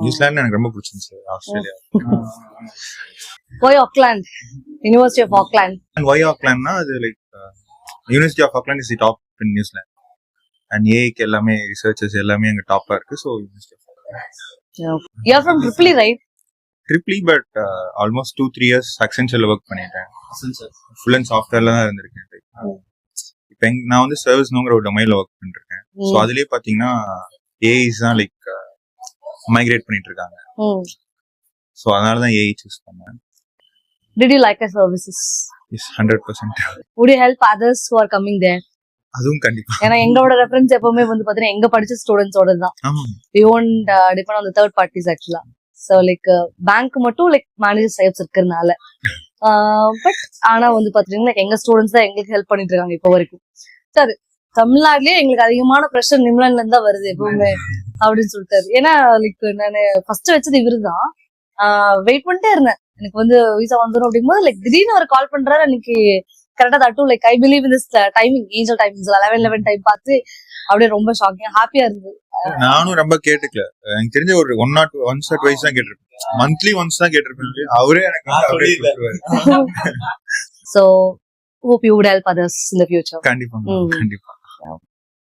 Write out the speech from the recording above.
New Zealand எனக்கு ரொம்ப பிடிச்சிருந்துச்சு. Australia. Why Auckland? University of Auckland. And why Aucklandனா அது like university of Auckland is the top in New Zealand. And ஏஐக்கு எல்லாமே ரிசர்ச்சர்ஸ் எல்லாமே அங்க டாப்பா இருக்கு. So university of Auckland. You are from Tripoli, right? Tripoli but almost 2-3 years அக்சென்ச்சர்ல work பண்ணிட்டேன். ஃபுல் அண்ட் சாஃப்ட்வேர்ல தான் இருந்திருக்கேன். இப்போ நான் வந்து சர்வீஸ்ங்கிற ஒரு டொமைன்ல ஒர்க் பண்ணிருக்கேன். ஸோ அதுலயே பாத்தீங்கன்னா ஏஐஸ் தான் லைக் மைக்ரேட் பண்ணிட்டு இருக்காங்க. ஸோ அதனால தான் ஏஐ சூஸ் பண்ணேன். Did you like our services? Yes, 100%. Would you help others who are coming there? அதுவும் கண்டிப்பா. ஏன்னா எங்களோட ரெஃபரன்ஸ் எப்பவுமே வந்து பாத்தீங்கன்னா எங்க படிச்ச ஸ்டூடெண்ட்ஸோட தான். We won't depend on the third parties actually. So like bank மட்டும் லைக் மேனேஜர் டைப்ஸ் இருக்கிறதுனால பட் ஆனா வந்து பாத்தீங்கன்னா எங்க ஸ்டூடெண்ட்ஸ் தான் எங்களுக்கு ஹெல்ப் பண்ணிட்டு இருக்காங்க இப்போ வரைக்கும். சரி, தமிழ்நாட்டுலயே எங்களுக்கு அதிகமான ப்ரெஷர் நிம்லான்ல இருந்தா வருது எப்பவுமே அப்படின்னு சொல்லிட்டாரு. ஏன்னா லைக் நான் ஃபர்ஸ்ட் வச்சது இவருதான். வெயிட் பண்ணிட்டே இருந்தேன் எனக்கு வந்து விசா வந்துடும் அப்படிங்கும்போது லைக் திடீர்னு ஒரு கால் பண்றாரு. அன்னைக்கு கரெக்டா தட்டும் like I believe in this timing, angel timings 11 time பார்த்து அப்படியே ரொம்ப ஷாக்கிங் ஹாப்பியா இருந்தது. நானும் ரொம்ப கேட்டுக்கல. எனக்கு தெரிஞ்ச ஒரு 1 or 2 once or twice தான் கேட்டிருப்பேன். மந்த்லி ஒன்ஸ் தான் கேட்டிருப்பேன். அவரே எனக்கு So hope you would help others in the future. கண்டிப்பா கண்டிப்பா.